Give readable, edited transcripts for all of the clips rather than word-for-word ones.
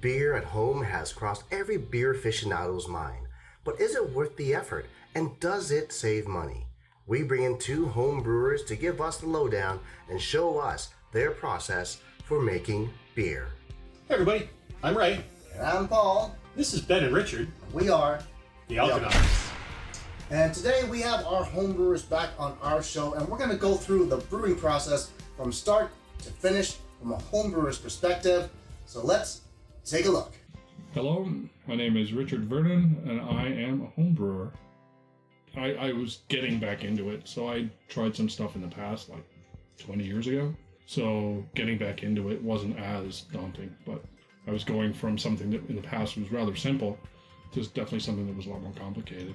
beer at home has crossed every beer aficionado's mind. But is it worth the effort? And does it save money? We bring in two home brewers to give us the lowdown and show us their process for making beer. Hey everybody, I'm Ray. And I'm Paul. This is Ben and Richard. We are the Alconauts. And today we have our home brewers back on our show, and we're going to go through the brewing process from start to finish from a home brewer's perspective. So let's take a look. Hello, my name is Richard Vernon, and I am a home brewer. I was getting back into it, so I tried some stuff in the past, like 20 years ago. So getting back into it wasn't as daunting, but I was going from something that in the past was rather simple to definitely something that was a lot more complicated.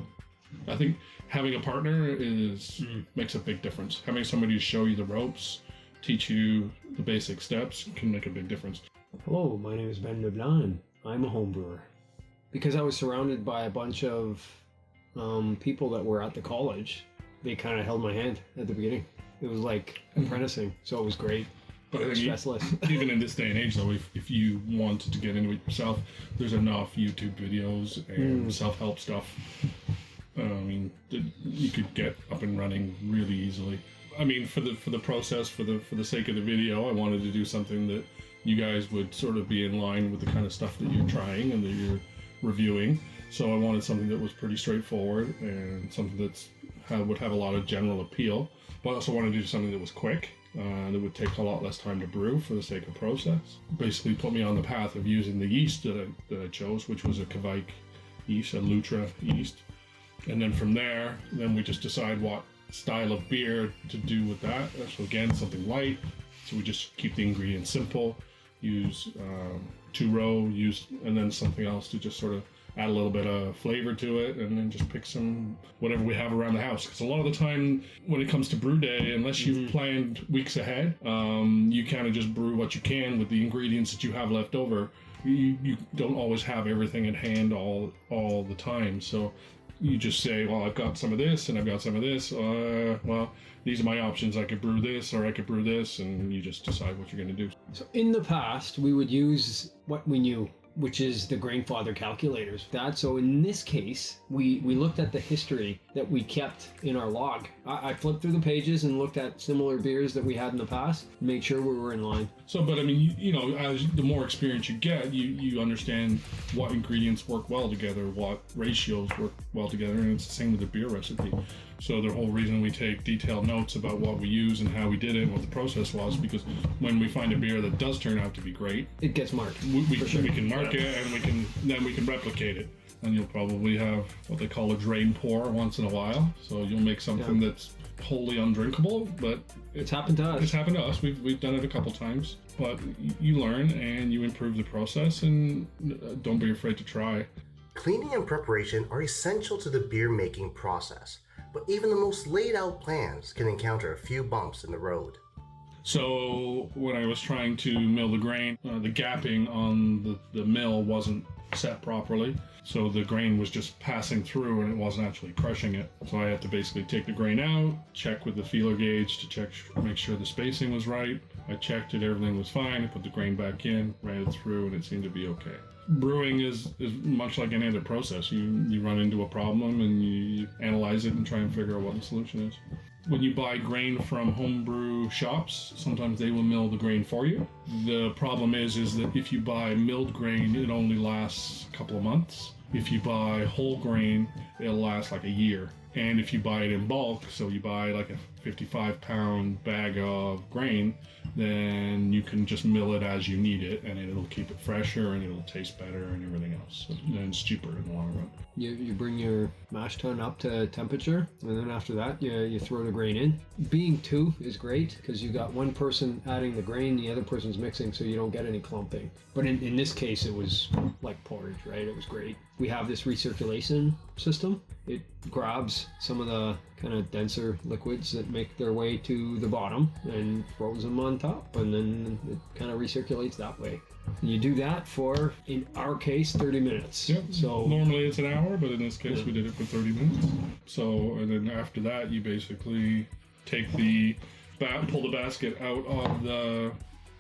I think having a partner makes a big difference. Having somebody to show you the ropes, teach you the basic steps can make a big difference. Hello, my name is Ben LeBlanc. I'm a home brewer. Because I was surrounded by a bunch of people that were at the college, they kind of held my hand at the beginning. It was like apprenticing, so it was great. But stressless. Even in this day and age, though, if you wanted to get into it yourself, there's enough YouTube videos and self-help stuff. You could get up and running really easily. I mean, for the process, for the sake of the video, I wanted to do something that you guys would sort of be in line with the kind of stuff that you're trying and that you're reviewing. So I wanted something that was pretty straightforward and something that would have a lot of general appeal. But I also wanted to do something that was quick, that would take a lot less time to brew for the sake of process. Basically put me on the path of using the yeast that I chose, which was a Kavik yeast, a Lutra yeast. And then from there, then we just decide what style of beer to do with that. So again, something light. So we just keep the ingredients simple, use two-row, and then something else to just sort of add a little bit of flavor to it, and then just pick some whatever we have around the house. Because a lot of the time when it comes to brew day, unless you've planned weeks ahead, you kind of just brew what you can with the ingredients that you have left over. You don't always have everything at hand all the time. So you just say, well, I've got some of this and I've got some of this. Well, these are my options. I could brew this or I could brew this, and you just decide what you're going to do. So in the past, we would use what we knew, which is the grandfather calculators. So in this case, we looked at the history that we kept in our log. I flipped through the pages and looked at similar beers that we had in the past, made sure we were in line. So, but I mean, as the more experience you get, you understand what ingredients work well together, what ratios work well together, and it's the same with the beer recipe. So the whole reason we take detailed notes about what we use and how we did it and what the process was, because when we find a beer that does turn out to be great, it gets marked. We can mark it, and we can replicate it. And you'll probably have what they call a drain pour once in a while. So you'll make something that's wholly undrinkable, but it's happened to us. It's happened to us. We've done it a couple times, but you learn and you improve the process, and don't be afraid to try. Cleaning and preparation are essential to the beer making process, but even the most laid out plans can encounter a few bumps in the road. So when I was trying to mill the grain, the gapping on the mill wasn't set properly. So the grain was just passing through and it wasn't actually crushing it. So I had to basically take the grain out, check with the feeler gauge to make sure the spacing was right. I checked it, everything was fine. I put the grain back in, ran it through, and it seemed to be okay. Brewing is much like any other process. You run into a problem and you analyze it and try and figure out what the solution is. When you buy grain from homebrew shops, sometimes they will mill the grain for you. The problem is that if you buy milled grain, it only lasts a couple of months. If you buy whole grain, it'll last like a year. And if you buy it in bulk, so you buy like a 55-pound bag of grain, then you can just mill it as you need it, and it'll keep it fresher and it'll taste better and everything else. And it's cheaper in the long run. You bring your mash tun up to temperature, and then after that you throw the grain in. Being two is great because you got one person adding the grain, the other person's mixing, so you don't get any clumping. But in this case, it was like porridge, right? It was great. We have this recirculation system. It grabs some of the kind of denser liquids that make their way to the bottom and throws them on top, and then it kind of recirculates that way. And you do that for, in our case, 30 minutes. Yep. So normally it's an hour, but in this case we did it for 30 minutes. So, and then after that you basically take pull the basket out of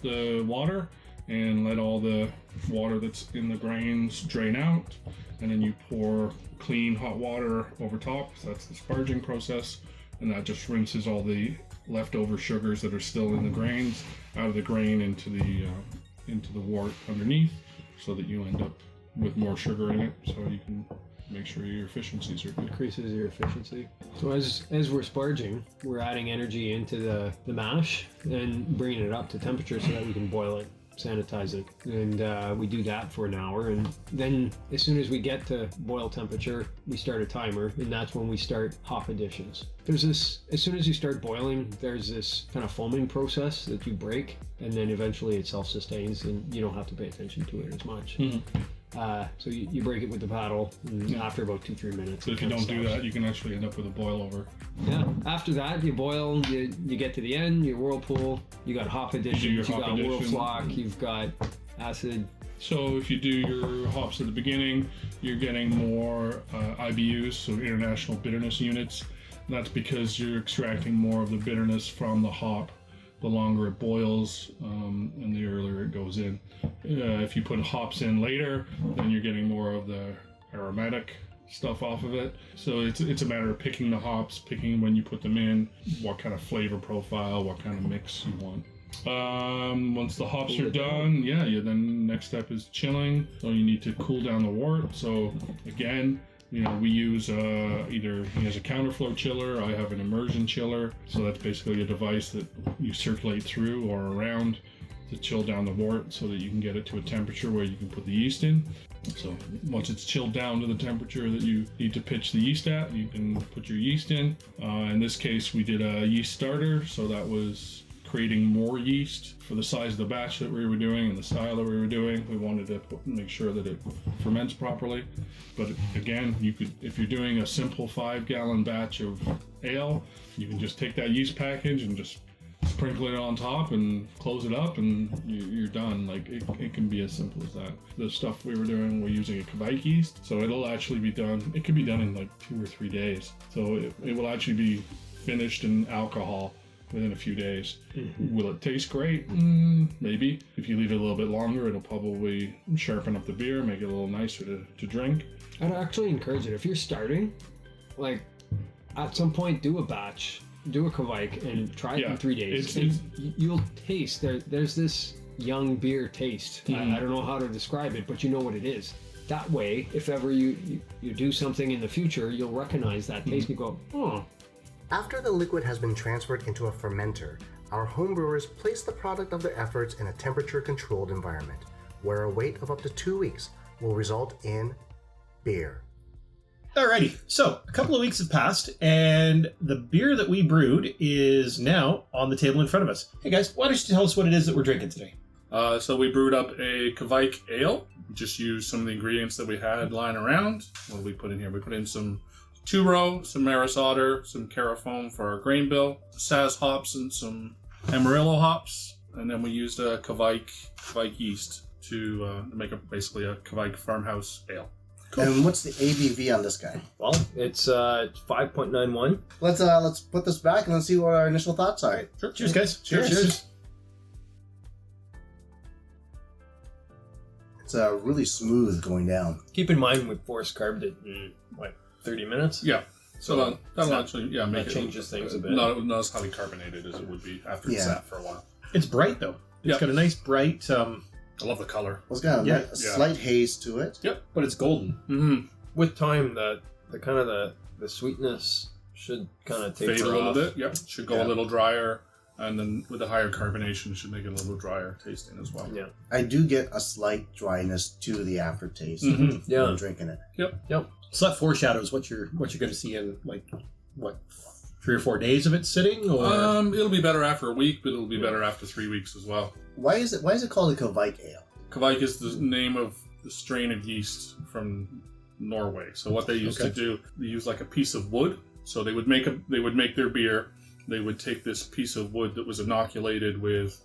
the water and let all the water that's in the grains drain out, and then you pour clean hot water over top. So that's the sparging process, and that just rinses all the leftover sugars that are still in the grains out of the grain into the wort underneath, so that you end up with more sugar in it, so you can make sure your efficiencies are good. Increases your efficiency. So as we're sparging, we're adding energy into the mash and bringing it up to temperature so that we can boil it, sanitize it, and we do that for an hour, and then as soon as we get to boil temperature, we start a timer, and that's when we start hop additions. There's this, as soon as you start boiling, there's this kind of foaming process that you break, and then eventually it self-sustains and you don't have to pay attention to it as much. So you break it with the paddle, and after about 2-3 minutes. So if you don't do that, you can actually end up with a boil over. Yeah. After that, you boil. You get to the end. Your whirlpool. You got hop additions. You got whirlflock. You've got acid. So if you do your hops at the beginning, you're getting more IBUs, so international bitterness units. And that's because you're extracting more of the bitterness from the hop the longer it boils, and the earlier it goes in. If you put hops in later, then you're getting more of the aromatic stuff off of it. So it's a matter of picking the hops, picking when you put them in, what kind of flavor profile, what kind of mix you want. Once the hops are done, then next step is chilling. So you need to cool down the wort. So again, we use either he has a counterflow chiller, I have an immersion chiller. So that's basically a device that you circulate through or around to chill down the wort so that you can get it to a temperature where you can put the yeast in. So once it's chilled down to the temperature that you need to pitch the yeast at, you can put your yeast in. In this case, we did a yeast starter, so that was creating more yeast for the size of the batch that we were doing and the style that we were doing. We wanted to make sure that it ferments properly. But again, you could, if you're doing a simple 5-gallon batch of ale, you can just take that yeast package and just sprinkle it on top and close it up, and you're done. Like it can be as simple as that. The stuff we were doing, we're using a Kavik yeast, so it'll actually be done. It could be done in like 2 or 3 days. So it will actually be finished in alcohol within a few days. Will it taste great? Maybe. If you leave it a little bit longer, it'll probably sharpen up the beer, make it a little nicer to drink. I'd actually encourage it. If you're starting, like at some point, do a batch, do a Kavik, and try it in 3 days. You'll taste there's this young beer taste. I don't know how to describe it, but you know what it is. That way, if ever you do something in the future, you'll recognize that taste and go, oh. After the liquid has been transferred into a fermenter, our homebrewers place the product of their efforts in a temperature-controlled environment, where a wait of up to 2 weeks will result in beer. Alrighty, so a couple of weeks have passed, and the beer that we brewed is now on the table in front of us. Hey guys, why don't you tell us what it is that we're drinking today? So we brewed up a Kavik Ale. We just used some of the ingredients that we had lying around. What did we put in here? We put in some two-row, some maris otter, some carafoam for our grain bill, Saz hops and some Amarillo hops, and then we used a Kavik yeast to make basically a Kavik farmhouse ale. Cool. And what's the ABV on this guy? Well, it's 5.91. Let's put this back and let's see what our initial thoughts are. Sure. Cheers, guys. Cheers. It's really smooth going down. Keep in mind we force carbed it in 30 minutes. Yeah. So that'll actually make it changes things a bit. Not as highly carbonated as it would be after it's sat for a while. It's bright though. It's got a nice bright. I love the color. It's got a slight haze to it. Yep, but it's golden. Mm-hmm. With time, the kind of the sweetness should kind of fade a little bit. Yep, should go a little drier, and then with the higher carbonation, it should make it a little drier tasting as well. Yeah, I do get a slight dryness to the aftertaste. Mm-hmm. When I'm drinking it. Yep. So that foreshadows what you're going to see in 3 or 4 days of it sitting, or it'll be better after a week, but it'll be better after 3 weeks as well. Why is it called a Kavik Ale? Kavik is the name of the strain of yeast from Norway. So what they used to do, they used like a piece of wood. So they would make their beer. They would take this piece of wood that was inoculated with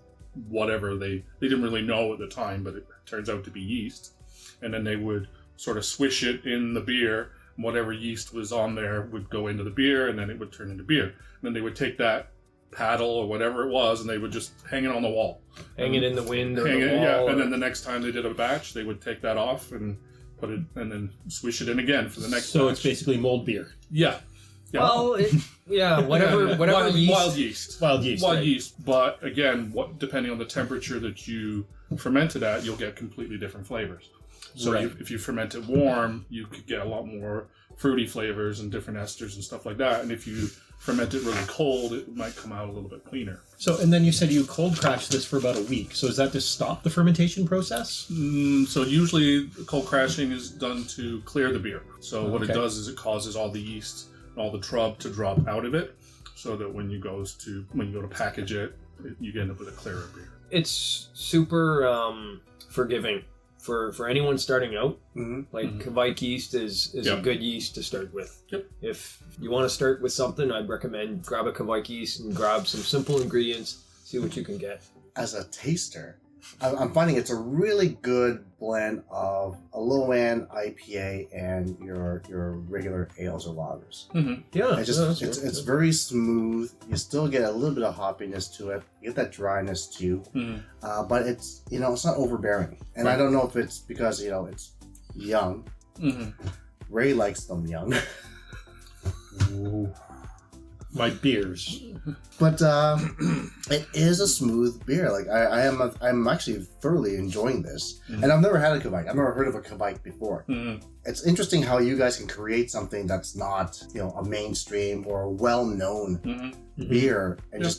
whatever they didn't really know at the time, but it turns out to be yeast. And then they would sort of swish it in the beer. Whatever yeast was on there would go into the beer, and then it would turn into beer. And then they would take that paddle or whatever it was, and they would just hang it on the wall. Hang it in the wind or Hang the it, yeah. wall. And then the next time they did a batch, they would take that off and put it, and then swish it in again for the next So batch. it's basically mold beer. Yeah. Yeah. Well, whatever wild yeast. wild yeast. Wild yeast. But again, depending on the temperature that you ferment it at, you'll get completely different flavors. So Right. if you ferment it warm, you could get a lot more fruity flavors and different esters and stuff like that. And if you ferment it really cold, it might come out a little bit cleaner. So, and then you said you cold crashed this for about a week. So is that to stop the fermentation process? So usually cold crashing is done to clear the beer. So what it Okay. does is it causes all the yeast and all the trub to drop out of it, so that when you go to package it, you end up with a clearer beer. It's super forgiving for anyone starting out. Like Kavik yeast is a Yep. good yeast to start with. Yep. If you want to start with something, I'd recommend grab a Kavik yeast and grab some simple ingredients. See what you can get. As a taster, I'm finding it's a really good blend of a low-end IPA and your regular ales or lagers. Yeah, It's very smooth. You still get a little bit of hoppiness to it. You get that dryness too, but it's it's not overbearing. And I don't know if it's because it's young. Ray likes them young. My beers. But it is a smooth beer. Like I'm actually thoroughly enjoying this, and I've never had a Kavik. I've never heard of a Kavik before. It's interesting how you guys can create something that's not a mainstream or a well-known beer, and it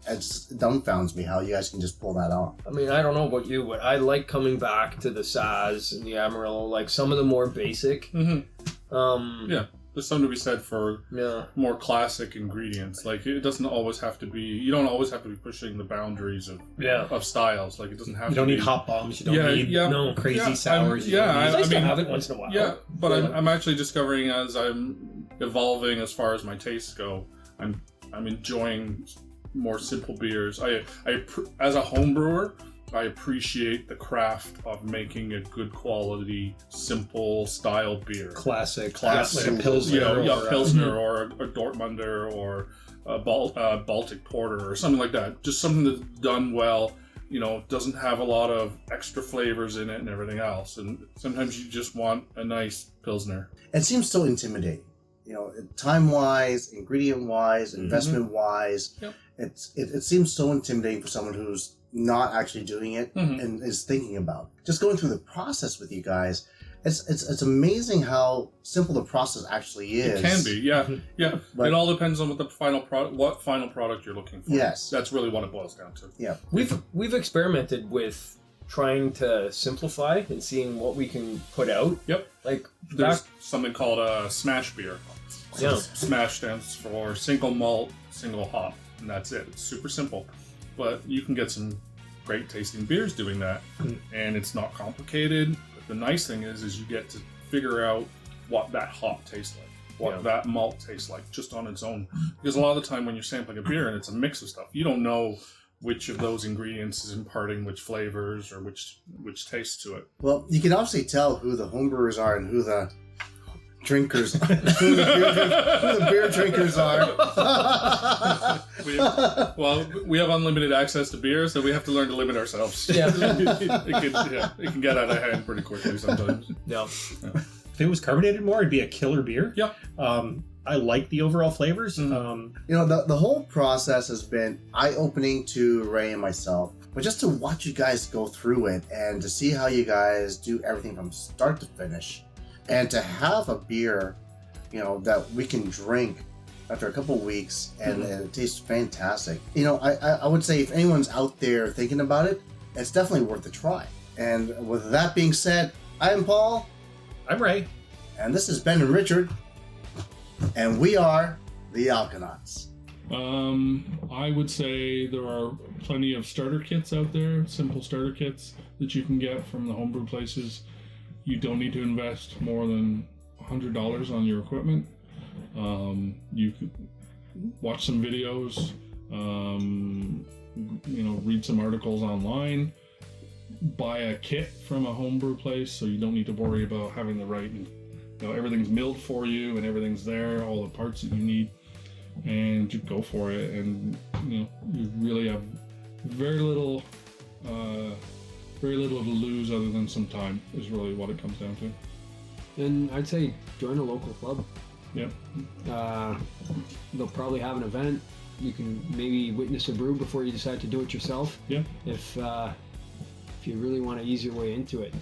dumbfounds me how you guys can just pull that off. I mean, I don't know about you, but I like coming back to the Saz and the Amarillo, like some of the more basic. Yeah. There's something to be said for Yeah. more classic ingredients. Like it doesn't always have to be. You don't always have to be pushing the boundaries of styles. Like it doesn't have. You don't to need be, hop bombs. You don't need no crazy sours. You don't need- It's nice to have it once in a while. Yeah, but I'm actually discovering as I'm evolving as far as my tastes go, I'm enjoying more simple beers. I as a home brewer, I appreciate the craft of making a good quality, simple style beer. Classic, like Classic. a Pilsner. Pilsner or a Dortmunder or a Baltic Porter or something like that. Just something that's done well. Doesn't have a lot of extra flavors in it and everything else. And sometimes you just want a nice Pilsner. It seems so intimidating. Time-wise, ingredient-wise, investment-wise. Yep. It seems so intimidating for someone who's not actually doing it and is thinking about it. Just going through the process with you guys. It's amazing how simple the process actually is. It can be, yeah. But- it all depends on what final product you're looking for. Yes. That's really what it boils down to. Yeah. We've experimented with trying to simplify and seeing what we can put out. Yep. Like There's back, something called a smash beer. Yeah. Smash stands for single malt, single hop, and that's it. It's super simple, but you can get some great tasting beers doing that, and it's not complicated. But the nice thing is you get to figure out what that hop tastes like, what that malt tastes like, just on its own. Because a lot of the time when you're sampling a beer and it's a mix of stuff, you don't know which of those ingredients is imparting which flavors or which tastes to it. Well, you can obviously tell who the homebrewers are and who the drinkers, who the beer drinkers are. We have unlimited access to beer, so we have to learn to limit ourselves. Yeah. it can get out of hand pretty quickly sometimes. yeah. If it was carbonated more, it'd be a killer beer. Yeah. I like the overall flavors. The whole process has been eye-opening to Ray and myself. But just to watch you guys go through it and to see how you guys do everything from start to finish, and to have a beer, that we can drink after a couple of weeks and it tastes fantastic. I would say if anyone's out there thinking about it, it's definitely worth a try. And with that being said, I'm Paul. I'm Ray. And this is Ben and Richard. And we are the Alconauts. I would say there are plenty of starter kits out there, simple starter kits that you can get from the homebrew places. You don't need to invest more than $100 on your equipment. You could watch some videos, read some articles online, buy a kit from a homebrew place so you don't need to worry about having the right, everything's milled for you and everything's there, all the parts that you need. and you go for it, and you really have very little to lose other than some time is really what it comes down to. And I'd say join a local club. Yep. They'll probably have an event. You can maybe witness a brew before you decide to do it yourself. Yeah. If you really want to ease your way into it.